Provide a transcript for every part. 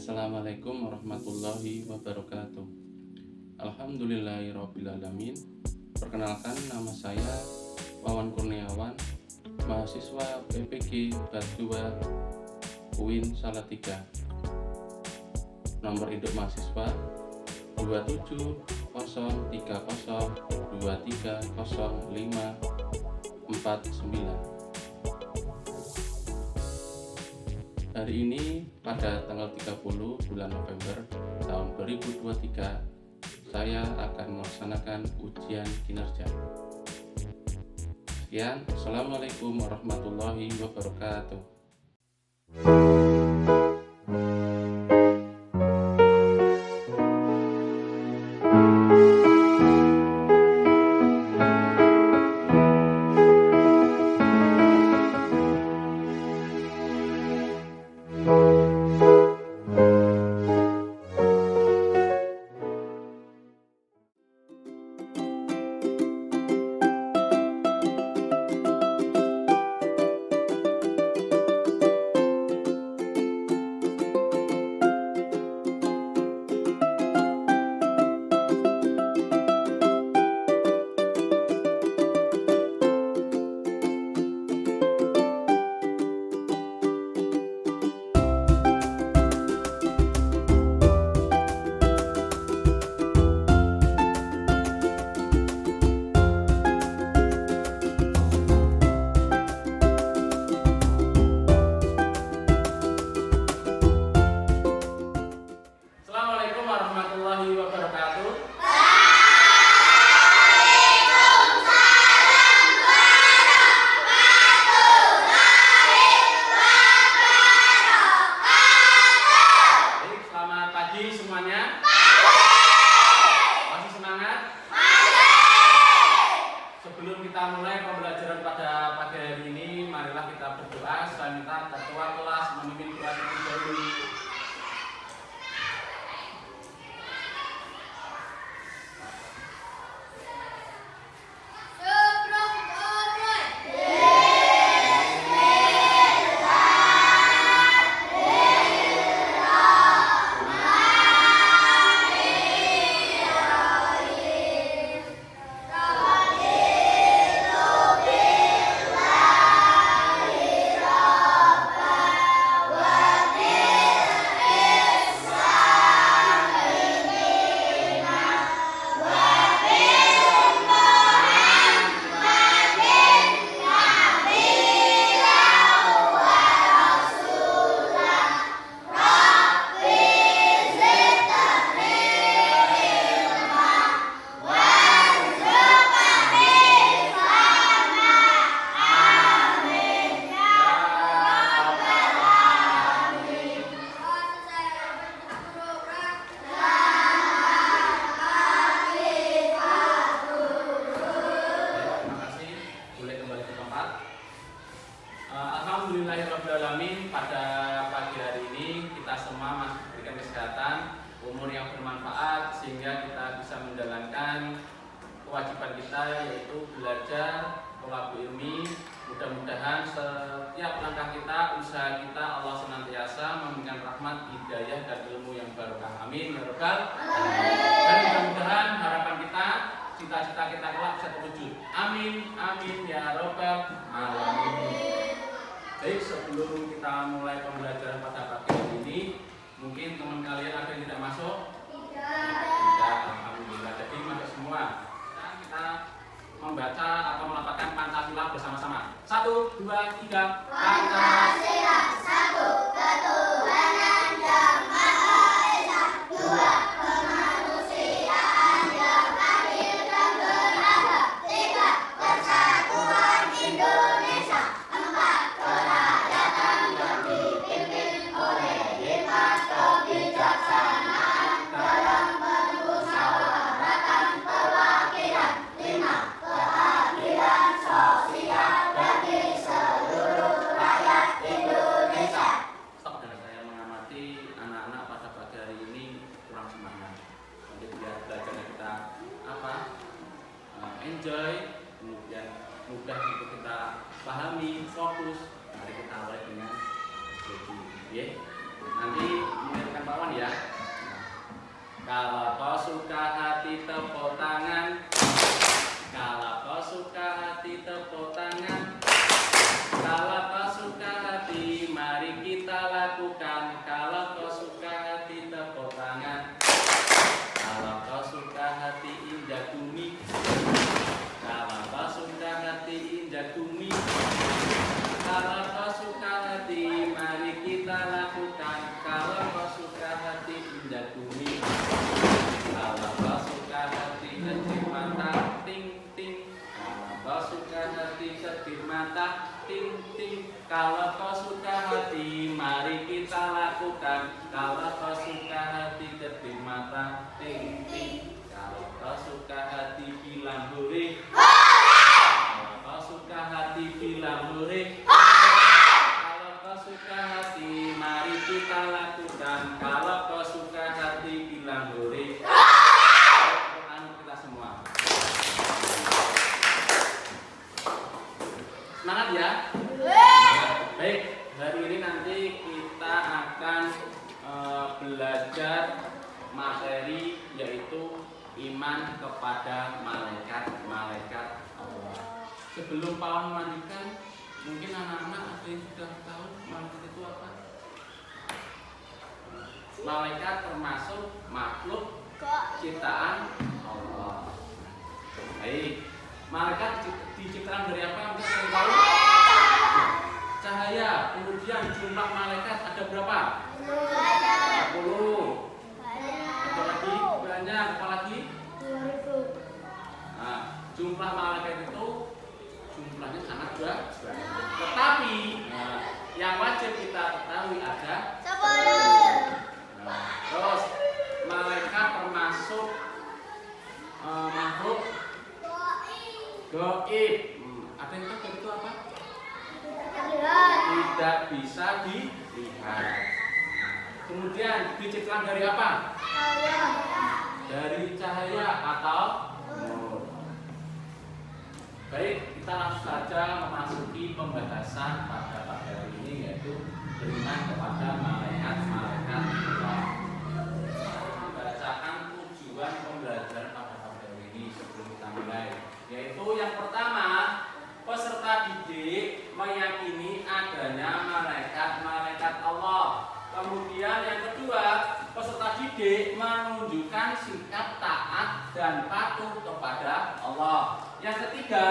Assalamualaikum warahmatullahi wabarakatuh. Alhamdulillahirrabbilalamin. Perkenalkan, nama saya Wawan Kurniawan, mahasiswa PPG Batu UIN Salatiga. Nomor induk mahasiswa 270302300549. Hari ini pada tanggal 30 bulan November tahun 2023, saya akan melaksanakan ujian kinerja. Sekian, Assalamualaikum warahmatullahi wabarakatuh. Assalamualaikum warahmatullahi wabarakatuh. Baik, selamat pagi semuanya. Masih semangat? Sebelum kita mulai pembelajaran pada pagi hari ini, marilah kita berdoa. Saya minta ketua kelas memimpin doa terlebih dahulu. Alhamdulillahirrabbilalamin. Pada pagi hari ini kita semua masih diberikan kesehatan, umur yang bermanfaat, sehingga kita bisa menjalankan kewajiban kita, yaitu belajar, thalabul ilmi. Mudah-mudahan setiap langkah kita, usaha kita, Allah senantiasa memberikan rahmat, hidayah, dan ilmu yang barokah. Amin ya rabbal alamin. Dan mudah-mudahan harapan kita, cita-cita kita kelak bisa terwujud. Amin, amin ya rabbal alamin. Baik, sebelum kita mulai pembelajaran pada pagi hari ini, mungkin teman kalian ada yang tidak masuk? Tidak, alhamdulillah. Jadi masuk semua. Sekarang kita membaca atau melafalkan Pancasila bersama-sama. 1, 2, 3. Pancasila. 1. Ketuhanan yang Maha Esa. 2. Kemanusiaan yang adil dan beradab. 3. Persatuan Indonesia. 4. Kerakyatan yang dipimpin oleh hikmat kebijaksanaan dalam permusyawaratan perwakilan. 5. Keadilan sosial bagi seluruh rakyat Indonesia. Stop. Dan saya mengamati anak-anak pada pagi hari ini kurang semangat. Nanti biar belajarnya kita enjoy, kemudian mudah untuk kita pahami, fokus. Mari kita awali dengan jadi, ya. Nanti mendengarkan Pak Wan ya. Kalau kau suka hati tepuk tangan. Kalau kau suka hati tepuk tangan. Kalau kau suka hati mari kita lakukan. Kalau kau suka hati tepuk tangan. Kalau kau suka hati injak bumi. Kalau kau suka hati injak bumi. Kalau kau suka hati mari kita lakukan. Kalau kau suka hati injak bumi. Kalau kau suka hati kecil mata ting ting. Kalau kau suka hati kecil mata ting ting. Kalau kau suka hati mari kita lakukan. Kalau kau suka hati kecil mata ting ting. Kalau kau suka hati bilang hore. Kalau kau suka hati bilang hore. Kalau kau suka hati mari kita lakukan. Kalau kau suka hati bilang hore. Kita semua semangat ya. Baik, hari ini nanti kita akan belajar materi yaitu iman kepada malaikat Allah. Sebelum Pak Wan melanjutkan, mungkin anak-anak ada yang sudah tahu malaikat itu apa? Malaikat termasuk makhluk ciptaan Allah. Baik, malaikat diciptakan dari apa? Mungkin ada yang tahu? Cahaya. Kemudian jumlah malaikat ada berapa? 40. Ada lagi? Banyak. Apa lagi? Nah, jumlah malaikat itu jumlahnya sangat banyak. Tetapi yang wajib kita ketahui ada 10. Terus malaikat termasuk makhluk gaib. Ada yang tahu itu apa? Tidak bisa dilihat. Kemudian diciptakan dari apa? Dari cahaya atau nur. Baik, kita langsung saja memasuki pembahasan pada pagi hari ini, yaitu beriman kepada malaikat Allah. Bacakan tujuan pembelajaran pada pagi hari ini sebelum kita mulai, yaitu yang pertama, peserta didik meyakini adanya malaikat Allah. Kemudian yang kedua, peserta didik menunjukkan sikap taat dan patuh kepada Allah. Yang ketiga,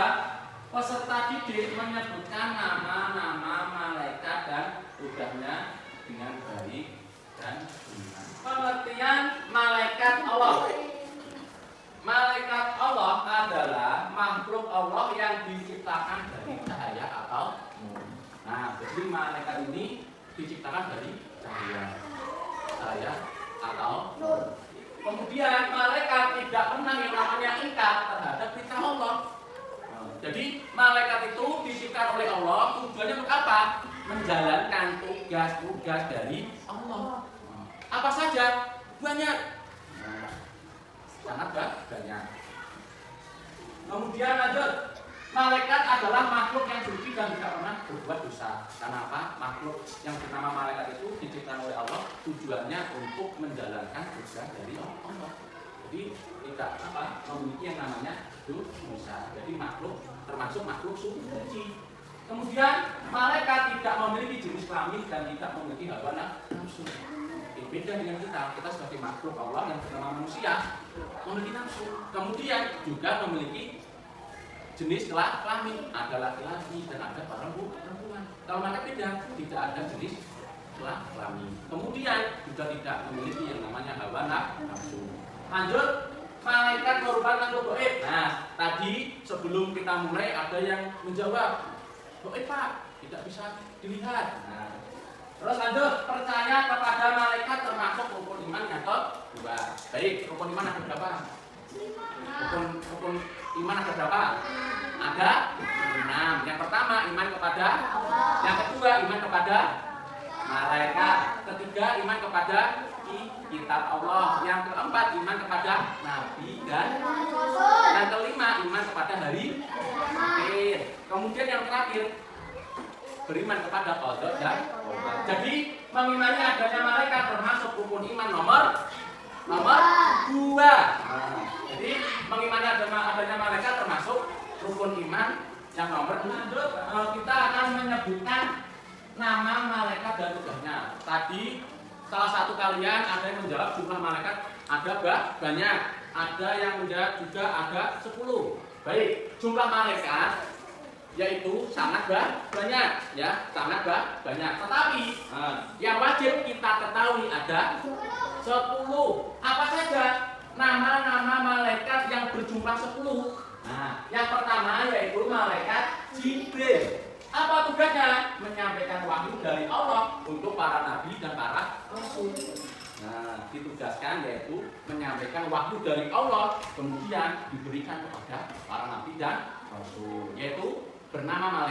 peserta didik menyebutkan nama-nama malaikat dan tugasnya dengan baik dan benar. Pengertian malaikat Allah. Malaikat Allah adalah makhluk Allah yang diciptakan dari cahaya atau nur. Nah, jadi malaikat ini diciptakan dari cahaya atau nur. Kemudian malaikat tidak pernah yang namanya ingkar terhadap perintah Allah. Jadi malaikat itu diciptakan oleh Allah, tujuannya untuk apa? Menjalankan tugas-tugas dari Allah. Apa saja? Banyak. Sangat banyak. Kemudian lanjut, malaikat adalah makhluk yang suci dan tidak pernah berbuat dosa. Karena apa? Makhluk yang bernama malaikat itu diciptakan oleh Allah, tujuannya untuk menjalankan tugas dari Allah. Jadi tidak memiliki yang namanya dosa. Jadi makhluk termasuk makhluk suci. Kemudian malaikat tidak memiliki jenis kelamin dan tidak memiliki hawa nafsu. Beda dengan kita sebagai makhluk Allah yang bernama manusia memiliki nafsu. Kemudian juga memiliki jenis kelamin, ada laki-laki dan ada perempuan. Kalau malaikat beda, tidak ada jenis kelamin. Kemudian juga tidak memiliki yang namanya hawa nafsu. Lanjut, malaikat merupakan makhluk gaib. Nah, tadi sebelum kita mulai ada yang menjawab, gaib Pak, tidak bisa dilihat. Nah, terus lanjut, percaya kepada malaikat termasuk rukun iman yang kedua. Baik, rukun iman ada berapa? Rukun iman ada berapa? Ada 6. Yang pertama iman kepada Allah. Yang kedua iman kepada malaikat. Ketiga iman kepada kitab Allah. Yang keempat iman kepada nabi dan rasul. Yang kelima iman kepada hari akhir. Kemudian yang terakhir beriman kepada qada dan qadar. Jadi mengimani adanya malaikat termasuk rukun iman nomor 2. Jadi mengimani adanya malaikat termasuk rukun iman yang nomor 6. Kita akan menyebutkan nama malaikat dan tugasnya. Tadi salah satu kalian ada yang menjawab jumlah malaikat ada banyak, ada yang menjawab juga ada 10. Baik, jumlah malaikat yaitu sangat banyak ya, sangat banyak. Tetapi yang wajib kita ketahui ada 10. Apa saja nama-nama malaikat yang berjumlah 10? Nah, yang pertama yaitu malaikat Jibril. Apa tugasnya? Menyampaikan wahyu dari Allah untuk para nabi dan para rasul. Nah, ditugaskan yaitu menyampaikan wahyu dari Allah, kemudian diberikan kepada para nabi dan rasul, yaitu bernama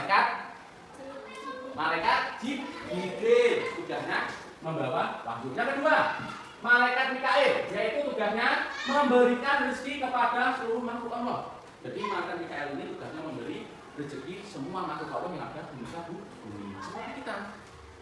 malaikat Jibril. Tugasnya membawa wahyu. Yang kedua, malaikat Mikail, yaitu tugasnya memberikan rezeki kepada seluruh makhluk Allah. Jadi malaikat Mikail ini tugasnya memberi rezeki semua makhluk Allah yang ada di muka bumi. Seperti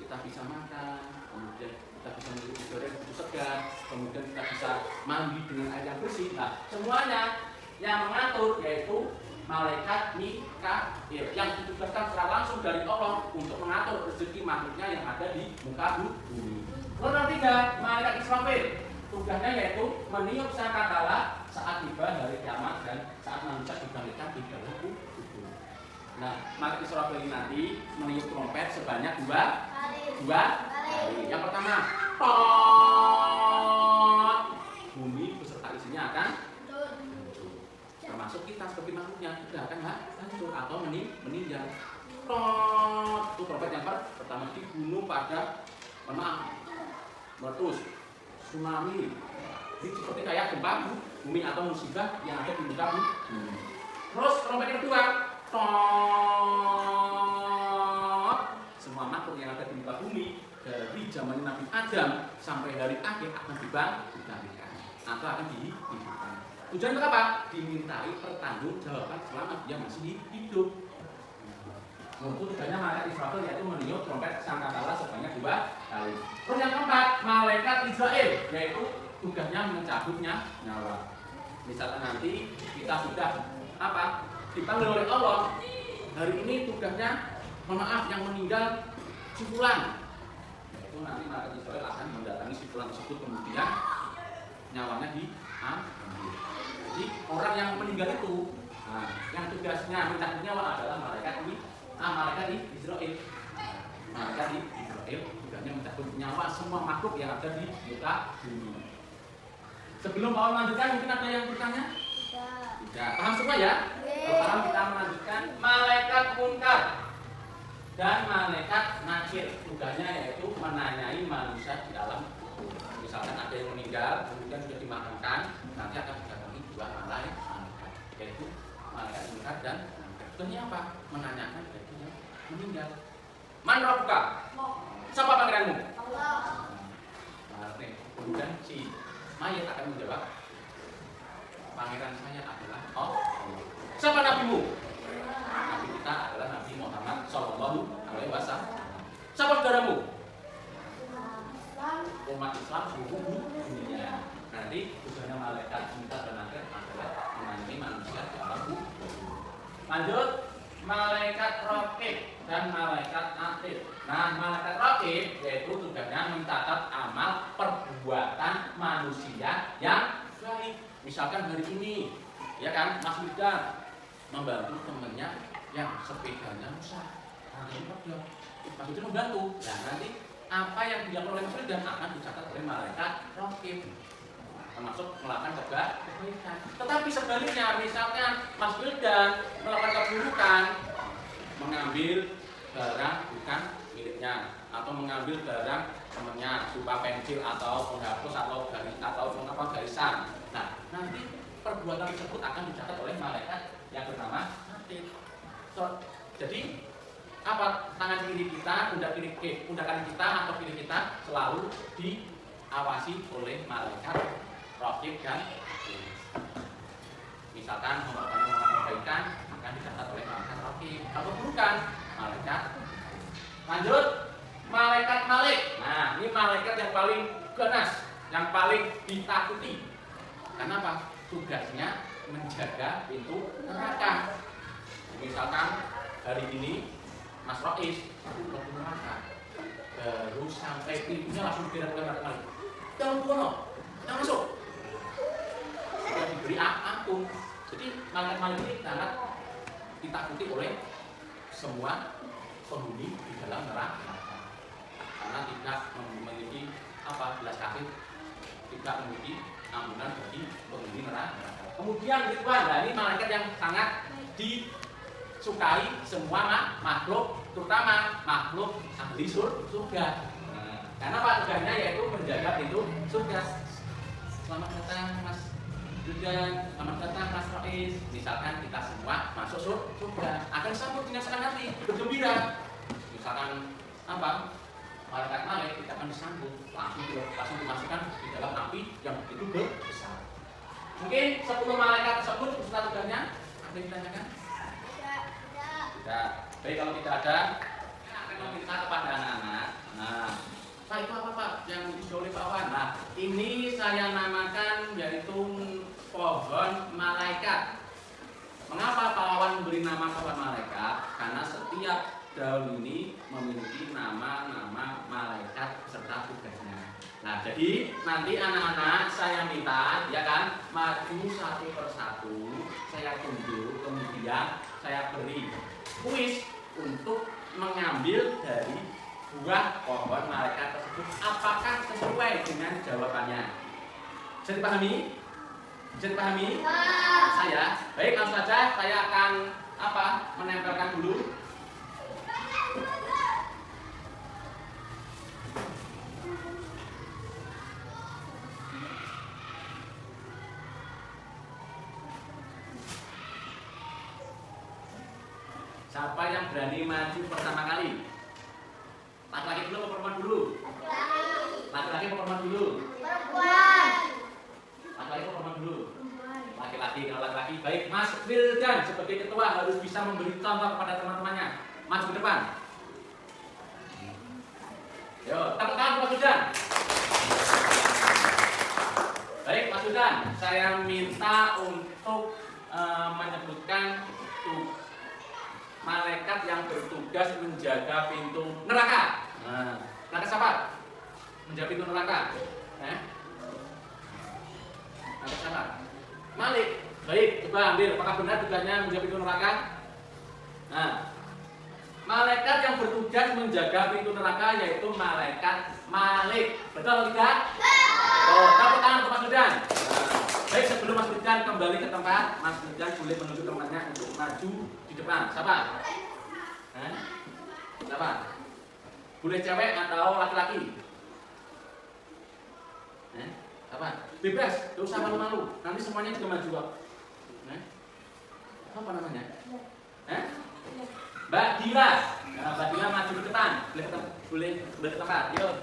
kita bisa makan, kemudian kita bisa minum udara yang segar, kemudian kita bisa mandi dengan air yang bersih. Nah, semuanya yang mengatur yaitu malaikat Mikail yang ditugaskan secara langsung dari Allah untuk mengatur rezeki makhluknya yang ada di muka bumi. Lalu yang ketiga, malaikat Israfil. Tugasnya yaitu meniup sangkakala saat tiba hari kiamat dan saat manusia dibangkitkan di dalam kubur. Nah, malaikat Israfil ini nanti meniup trompet sebanyak dua kali. Yang pertama, tot, bumi beserta isinya akan hancur. Termasuk kita sebagai makhluknya tidak akan hancur atau meninggal. Tot, itu trompet yang pertama dibunuh pada meletus, tsunami. Ini seperti kayak gempa bumi atau musibah yang ada di muka bumi. Terus trompet yang kedua, tot, semua makhluk yang ada di muka bumi dari zaman Nabi Adam sampai hari akhir akan dibangkitkan atau akan dihidupkan. Tujuan untuk apa? Dimintai pertanggungjawaban selama dia masih hidup. Untuk tujuannya malaikat Israfil yaitu meniup trompet sangkakala sebanyak 2 kali. Terus yang keempat, malaikat Israel yaitu tugasnya mencabutnya nyawa. Misalkan nanti kita sudah dipanggil oleh Allah, hari ini tugasnya maaf yang meninggal sifulan, itu nanti malaikat Israel akan mendatangi sifulan tersebut kemudian nyawanya diambil. Jadi orang yang meninggal itu, yang tugasnya mencabut nyawa adalah malaikat Israel. Malaikat Israel tugasnya mencabut nyawa semua makhluk yang ada di muka bumi. Sebelum Paul melanjutkan, mungkin ada yang bertanya? Tidak. Paham semua ya? Sekarang kita melanjutkan malaikat munkar dan malaikat nakir. Tugasnya yaitu menanyai manusia di dalam kubur. Misalkan ada yang meninggal, kemudian sudah dimakamkan, nanti akan didatangi 2 malaikat, yaitu malaikat munkar dan nakir. Tujuannya apa? Menanyakan yaitu yang meninggal. Man rabbuka? Siapa panggilanmu? Allah. Nah, kemudian si mayat akan menjawab, pangeran saya adalah Allah. Siapa nabimu? Nabi kita adalah Nabi Muhammad Sallallahu Alaihi Wasallam. Siapa saudaramu? Umat Islam seluruh dunia. Nanti tujuannya malaikat cinta dan nakir adalah menanyai manusia dalam kubur. Lanjut, malaikat raqib dan malaikat atid. Nah, malaikat raqib yaitu tugasnya mencatat amal perbuatan manusia yang baik. Misalkan hari ini, ya kan, Mas Wildan membantu temannya yang sepedanya rusak. Mas Wildan membantu. Nah, nanti apa yang dilakukan oleh Mas Wildan akan dicatat oleh malaikat raqib, termasuk melakukan kebaikan. Tetapi sebaliknya, misalkan Mas Wildan melakukan keburukan, mengambil barang bukan miliknya atau mengambil barang temannya, berupa pensil atau penghapus atau garisan. Nah, nanti perbuatan tersebut akan dicatat oleh malaikat yang bernama atid. Jadi apa, tangan kiri kita, pundak kanan kita atau kiri kita selalu diawasi oleh malaikat raqib dan atid. Misalkan melakukan kebaikan akan dicatat oleh malaikat raqib, atau keburukan malaikat yang paling ditakuti. Karena apa? Tugasnya menjaga pintu neraka. Misalkan hari ini Mas Rois masuk ke neraka, baru sampai pintunya langsung direm-rem kali. Jangan kono, jangan masuk. Sudah diberi ampun. Jadi malaikat ini sangat ditakuti oleh semua penghuni di dalam neraka. Karena tidak memiliki belas kasih, tidak memiliki ampunan bagi penghuni neraka. Kemudian kedua, nah ini malaikat yang sangat disukai semua makhluk, terutama makhluk ahli surga. Karena tugasnya yaitu menjaga pintu surga. Selamat datang Mas Judan, selamat datang Mas Rois. Misalkan kita semua masuk surga, akan sambut dengan senang hati, bergembira. Misalkan malaikat kita akan disambut, langsung dimasukkan di dalam api yang begitu besar. Mungkin 10 malaikat tersebut Ustaz tugasnya ada yang ditanyakan? Tidak. Baik, kalau tidak ada, kita akan meminta kepada anak-anak. Nah, Pak itu apa Pak yang dijual oleh Pak Wan? Nah, ini saya namakan yaitu pohon malaikat. Mengapa Pak Wan memberi nama pohon malaikat? Karena setiap daun ini memiliki nama-nama malaikat serta tugasnya. Nah, jadi nanti anak-anak saya minta, ya kan, maju satu persatu, saya tunjuk, kemudian saya beri kuis untuk mengambil dari buah pohon malaikat tersebut apakah sesuai dengan jawabannya. Bisa dipahami? Bisa dipahami? Saya, baik, langsung saja saya akan menempelkan dulu. Siapa yang berani maju pertama kali? Laki-laki dulu atau perempuan dulu? Laki-laki atau perempuan dulu? Laki-laki atau perempuan dulu? Laki-laki. Kalau laki-laki, baik, Mas Wildan sebagai ketua harus bisa memberi contoh kepada teman-temannya. Maju ke depan. Yo, tepuk tangan Mas Wildan. Baik, Mas Wildan, saya minta untuk menyebutkan malaikat yang bertugas menjaga pintu neraka. Nah, neraka siapa? Menjaga pintu neraka. Neraka siapa? Malik. Baik, coba ambil. Apakah benar tugasnya menjaga pintu neraka? Nah, malaikat yang bertugas menjaga pintu neraka yaitu malaikat Malik. Betul atau tidak? Oh, tepuk tangan untuk Mas Wildan. Baik, sebelum Mas Wildan kembali ke tempat, Mas Wildan boleh menunjuk temannya untuk maju di depan. Siapa? Siapa? Boleh cewek atau laki-laki? Siapa? Bebas, gak usah malu-malu. Nanti semuanya juga maju kok. Apa namanya? Mbak Dila. Nah, Mbak Dila maju ke depan. Boleh ke tempat. Yuk.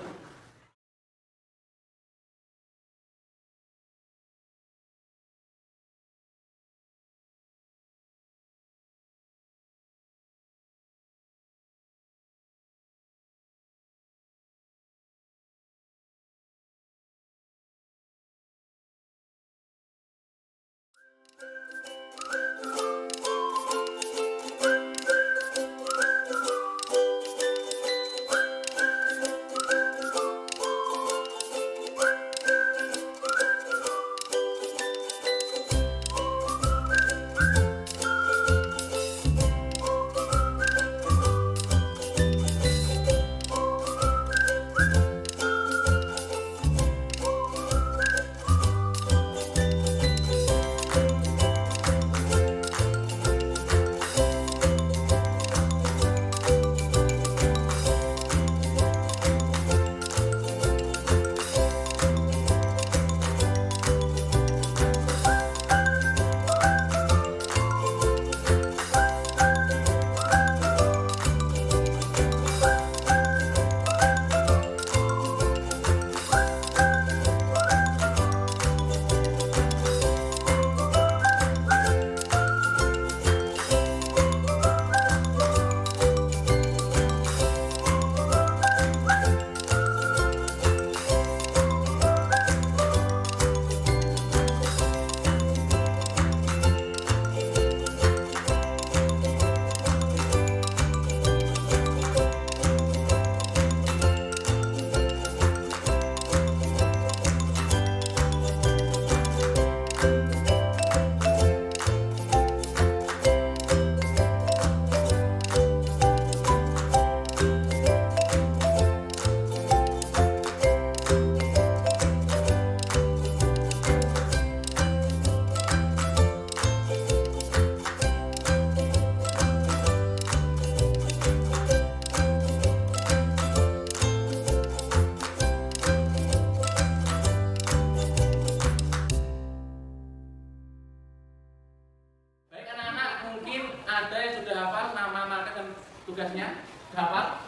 ada yang sudah hafal nama malaikat dan tugasnya? Sudah hafal?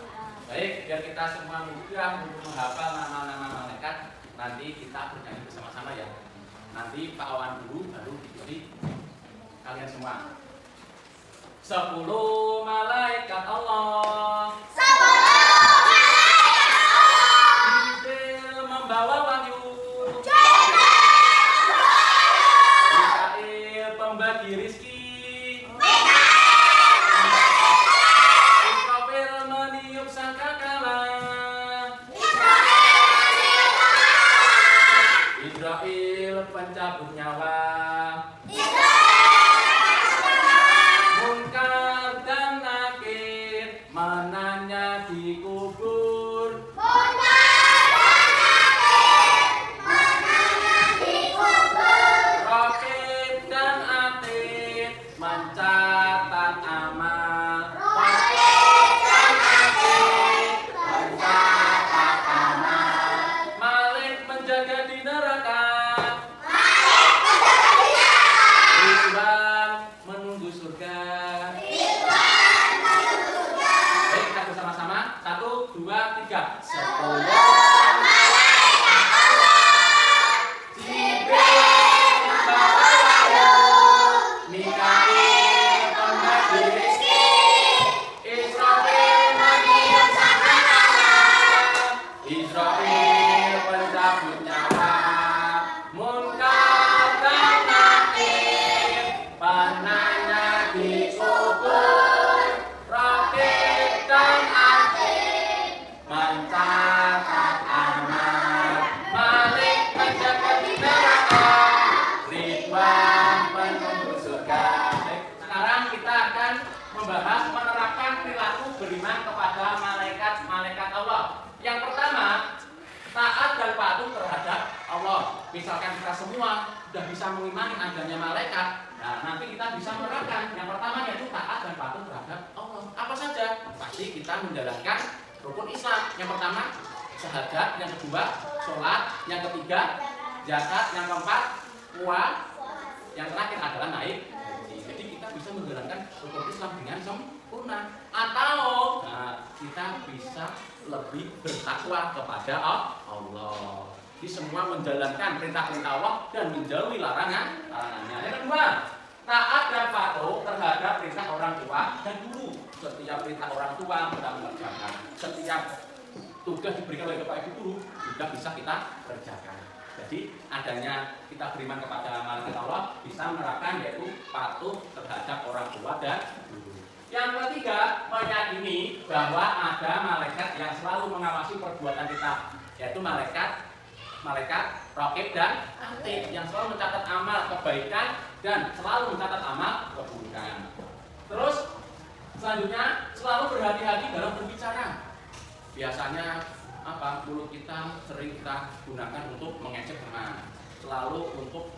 Baik, biar kita semua mudah untuk menghafal nama-nama malaikat, nanti kita bernyanyi bersama-sama ya. Nanti Pak Wawan dulu, baru diikuti kalian semua. 10 malaikat Allah. 10 malaikat Allah. Jibril membawa wahyu. Jibril Mikail pembagi rizki. Israfil meniup sangkakala. Israfil pencabut nyawa. Munkar dan nakir menanya di kubur. Raqib dan atid mencatat amal. Malik menjaga di neraka. Ridwan menunggu surga. Baik, kita bersama-sama. 1, 2, 3. 10 Jibril membawa wahyu. Mikail pembagi rizki. Israfil meniup sangkakala. Israfil pencabut nyawa. Munkar dan nakir penanya di kubur. Raqib dan atid mencatat amal. Malik menjaga di neraka. Ridwan menunggu surga. Baik, sekarang kita akan membahas menerapkan perilaku beriman kepada malaikat Allah. Yang pertama, taat dan patuh terhadap Allah. Misalkan kita semua sudah bisa mengimani adanya malaikat, nah nanti kita bisa menerapkan. Yang pertama yaitu taat dan patuh terhadap Allah. Apa saja? Pasti kita menjalankan rukun Islam. Yang pertama, syahadat. Yang kedua, sholat. Yang ketiga, zakat. Yang keempat, puasa. Yang terakhir adalah naik haji. Jadi kita bisa menjalankan rukun Islam dengan sempurna. Atau kita bisa lebih bertakwa kepada Allah. Jadi semua menjalankan perintah-perintah Allah dan menjauhi larangannya. Yang kedua, taat dan patuh terhadap perintah orang tua dan guru. Setiap perintah orang tua kita mengerjakan. Setiap tugas diberikan oleh Bapak Ibu guru juga bisa kita kerjakan. Jadi adanya kita beriman kepada malaikat Allah bisa menerapkan yaitu patuh terhadap orang tua dan guru. Yang ketiga, meyakini bahwa ada malaikat yang selalu mengawasi perbuatan kita, yaitu malaikat Raqib dan atid yang selalu mencatat amal kebaikan dan selalu mencatat amal keburukan. Terus selanjutnya selalu berhati-hati dalam berbicara. Biasanya mulut kita sering kita gunakan untuk mengejek teman, selalu untuk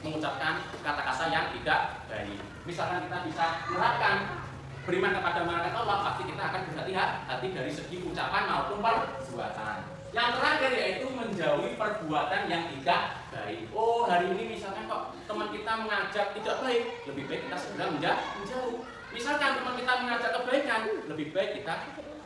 mengucapkan kata-kata yang tidak baik. Misalkan kita bisa menerapkan beriman kepada malaikat Allah, pasti kita akan berhati-hati dari segi ucapan maupun perbuatan. Yang terakhir yaitu menjauhi perbuatan yang tidak baik. Oh, hari ini misalkan kok teman kita mengajak tidak baik, lebih baik kita segera menjauh. Misalkan teman kita mengajak kebaikan, lebih baik kita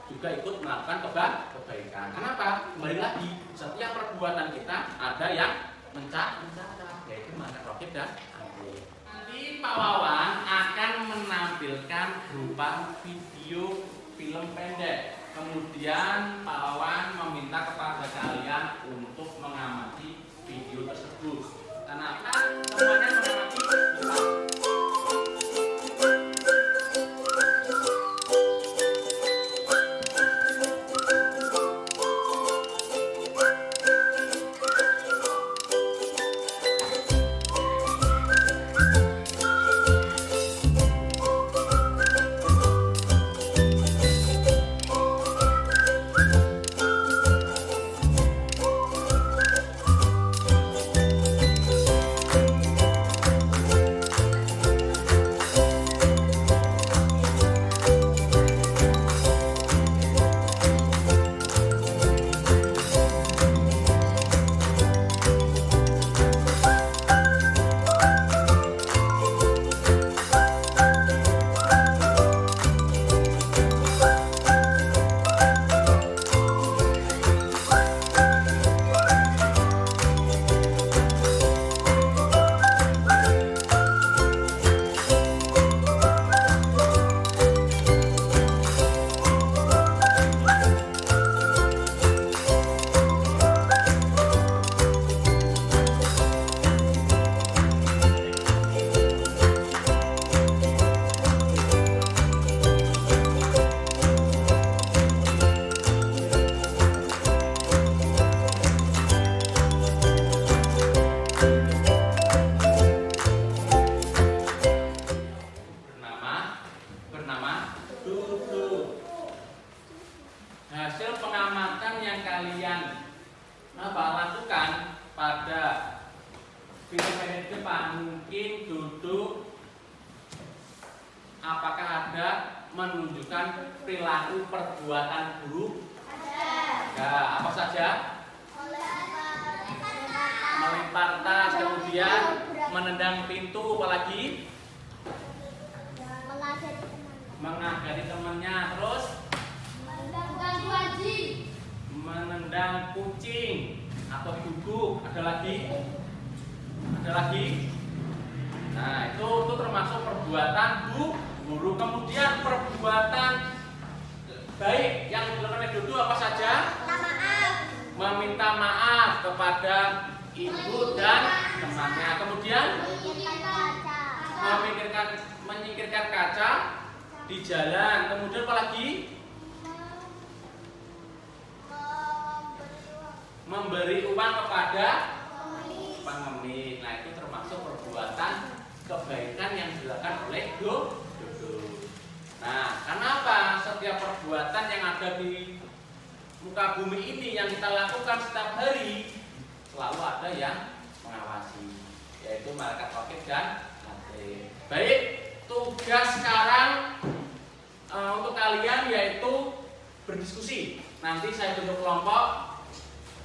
juga ikut melakukan kebaikan. Kenapa? Kembali lagi, setiap perbuatan kita ada yang mencatat, yaitu malaikat Raqib dan atid. Nanti Pak Wawan akan menampilkan berupa video film pendek. Kemudian Pak Wawan meminta kepada kalian untuk mengamati video tersebut. Kenapa semuanya mengamati bersama? apakah ada menunjukkan perilaku perbuatan buruk? Ada. Apa saja? Melempar tas, kemudian menendang pintu, apalagi? Mengagari temannya, terus? Menendang kucing atau duduk. Ada lagi? Ada lagi? Nah, itu termasuk perbuatan buruk. Kemudian perbuatan baik yang dilakukan oleh Dodo apa saja? Meminta maaf kepada ibu dan temannya. Kemudian menyingkirkan kaca di jalan. Kemudian apa lagi? Memberi uang kepada pengemis. Nah, itu termasuk perbuatan kebaikan yang dilakukan oleh Dodo. Nah, kenapa setiap perbuatan yang ada di muka bumi ini yang kita lakukan setiap hari selalu ada yang mengawasi, yaitu malaikat raqib dan atid. Baik, tugas sekarang untuk kalian yaitu berdiskusi. Nanti saya bentuk kelompok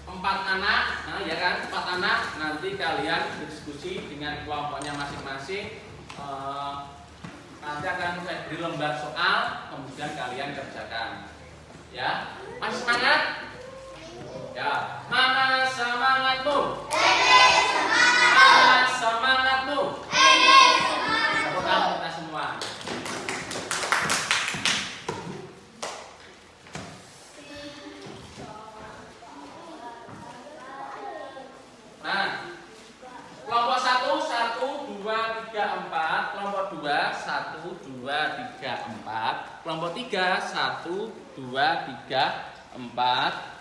4 anak, nah ya kan, 4 anak. Nanti kalian berdiskusi dengan kelompoknya masing-masing. Nanti akan saya beri lembar soal, kemudian kalian kerjakan. Ya, masih semangat? Ya, mana semangatmu? Mana semangatmu? Tepuk tangan kita semua. Nah, kelompok 1, 1, 2, 3, 4. Kelompok 2, 1, 2, 3, 4. Kelompok 3, 1, 2, 3, 4.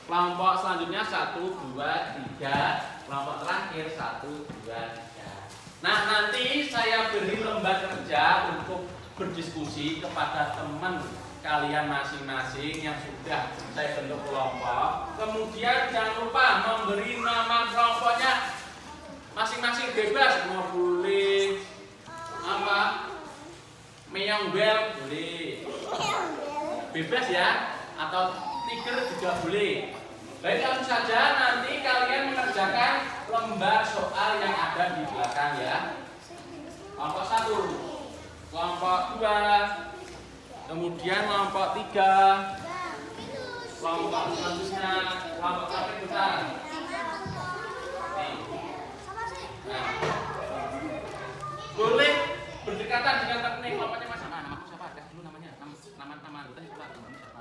Kelompok selanjutnya 1, 2, 3. Kelompok terakhir 1, 2, 3. Nah, nanti saya beri lembar kerja untuk berdiskusi kepada teman kalian masing-masing yang sudah saya bentuk kelompok. Kemudian jangan lupa memberi nama kelompoknya masing-masing, bebas, mau boleh apa, meong bel boleh, bebas ya, atau tiger juga boleh. Baik, langsung saja nanti kalian mengerjakan lembar soal yang ada di belakang ya. Kelompok 1, kelompok 2, kemudian kelompok 3, kelompok selanjutnya, kelompok terakhir besar. Nah, boleh berdekatan dengan teknik kelompoknya mas. Namaku siapa? Kasih dulu namanya. Nama anggota siapa? Namamu siapa?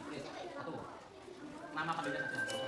Boleh. 1. Nama kandidat saja.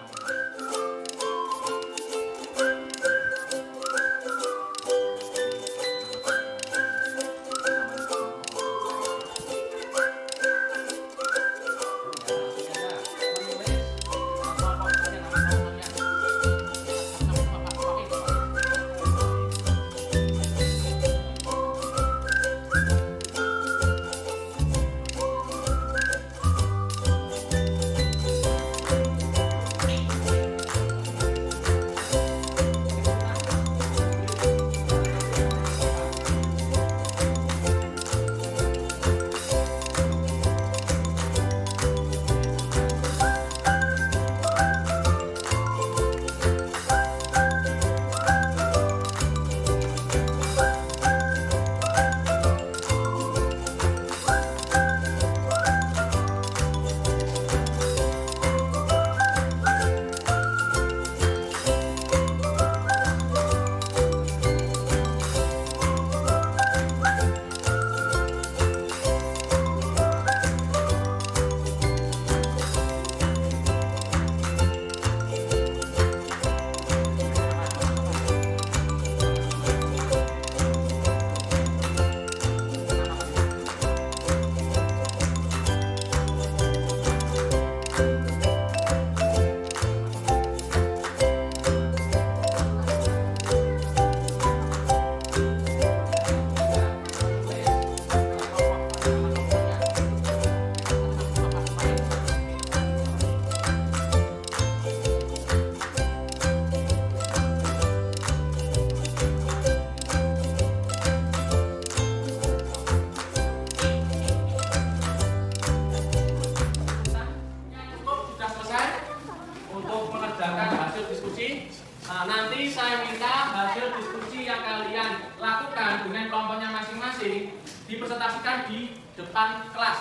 dipresentasikan di depan kelas.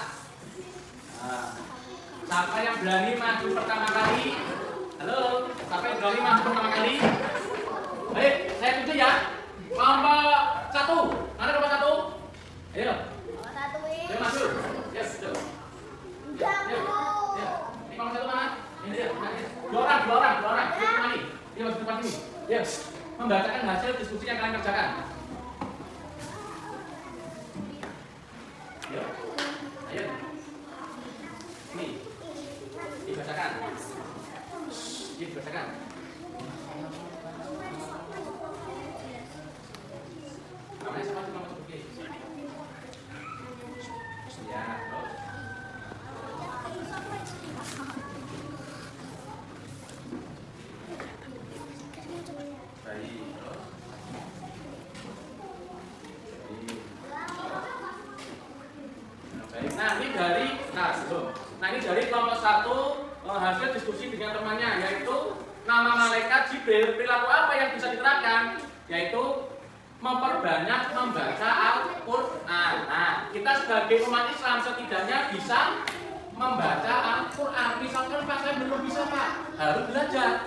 Nah, siapa yang berani maju pertama kali? Halo, siapa yang berani maju pertama kali? Baik, saya tunjuk ya. Kelompok 1. Mana kelompok 1? Ayo. Ayo maju. Yes, betul. Ya. Ini kelompok 1 mana? Ini dia. Dua orang. Ini kemana? Ini masuk depan sini. Yes. Membacakan hasil diskusi yang kalian kerjakan. Ayo. Ini. Dibacakan. Dibacakan. Namanya siapa sih nama sebutnya? Ya, terus. Baik, terus. Baik. Nah ini dari kelompok 1 hasil diskusi dengan temannya, yaitu nama malaikat Jibril, perilaku apa yang bisa diterapkan, yaitu memperbanyak membaca Al-Quran. Nah, kita sebagai umat Islam setidaknya bisa membaca Al-Quran. Misalkan Pak, saya belum bisa Pak, harus belajar,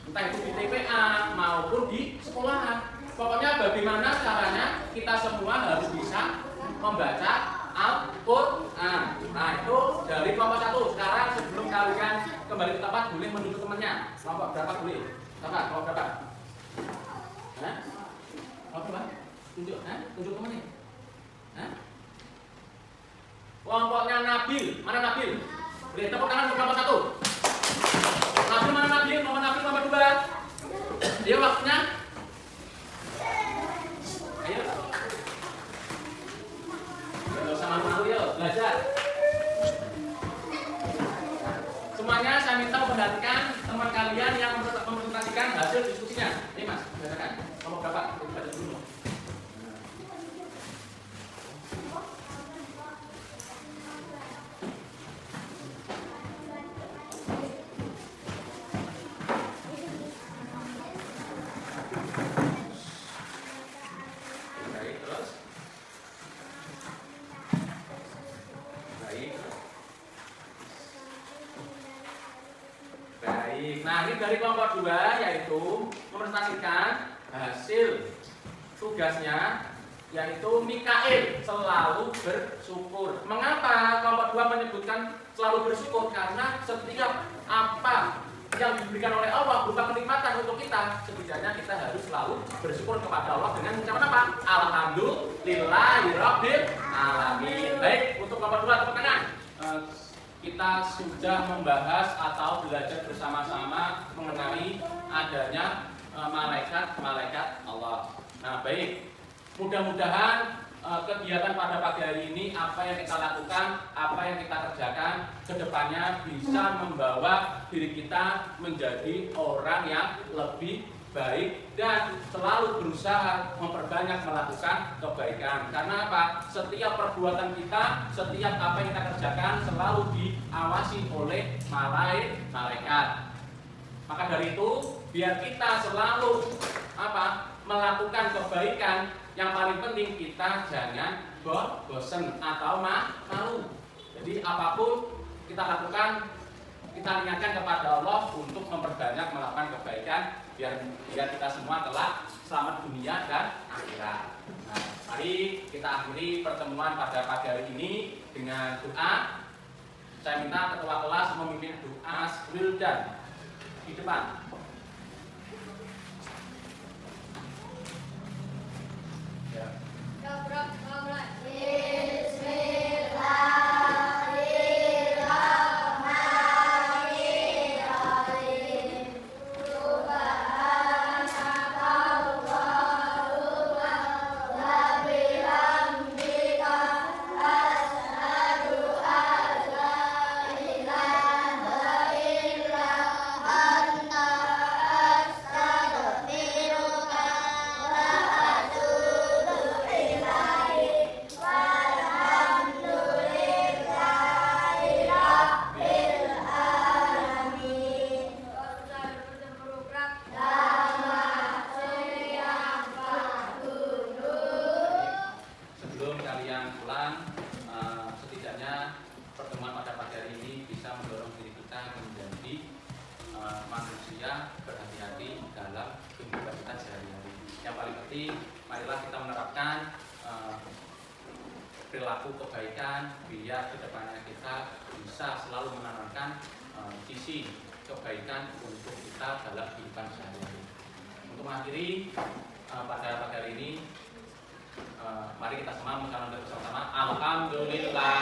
entah itu di TPA maupun di sekolahan. Pokoknya bagaimana caranya kita semua harus bisa membaca Al-Quran. Nah, itu dari kelompok 1. Sekarang sebelum kalian kembali ke tempat, boleh menunjuk temannya. Kelompok berapa boleh? Kelompok berapa? Hah? Kelompok berapa? Tunjuk, tunjuk temannya. Hah? Kelompoknya Nabil. Mana Nabil? Boleh tepuk tangan untuk kelompok 1. Nabil mana Nabil? Nabil nomor 2. Dia waktunya. Ayo. Gak usah malu-malu ya, belajar. Semuanya saya minta memperhatikan teman kalian yang mempresentasikan hasil diskusinya. Ini Mas, bacakan. Nomor berapa? Kita baca dulu. Nah, ini dari kelompok 2 yaitu mempresentasikan hasil tugasnya, yaitu Mikail selalu bersyukur. Mengapa kelompok 2 menyebutkan selalu bersyukur? Karena setiap apa yang diberikan oleh Allah berupa kenikmatan untuk kita, setidaknya kita harus selalu bersyukur kepada Allah dengan mengucapkan apa? Alhamdulillahirabbil alamin. Baik, untuk kelompok 2 tepuk tangan. Kita sudah membahas atau belajar bersama-sama mengenai adanya malaikat Allah. Nah, baik. Mudah-mudahan kegiatan pada pagi hari ini, apa yang kita lakukan, apa yang kita kerjakan ke depannya bisa membawa diri kita menjadi orang yang lebih baik dan selalu berusaha memperbanyak melakukan kebaikan. Karena apa? Setiap perbuatan kita, setiap apa yang kita kerjakan selalu diawasi oleh malaikat. Maka dari itu, biar kita selalu melakukan kebaikan, yang paling penting kita jangan bosan atau malu. Jadi apapun kita lakukan, kita ingatkan kepada Allah untuk memperbanyak melakukan kebaikan biar kita semua telah selamat dunia dan akhirat. Nah, mari kita akhiri pertemuan pada pagi hari ini dengan doa. Saya minta ketua kelas memimpin doa Wildan di depan. Ya. kalian pulang, setidaknya pertemuan pada pagi hari ini bisa mendorong diri kita menjadi manusia berhati-hati dalam kehidupan kita sehari-hari. Yang paling penting, marilah kita menerapkan perilaku kebaikan biar kedepannya kita bisa selalu menanamkan sisi kebaikan untuk kita dalam kehidupan sehari-hari. Untuk mengakhiri pada pagi hari ini, mari kita semua mengucapkan bersama-sama Alhamdulillah.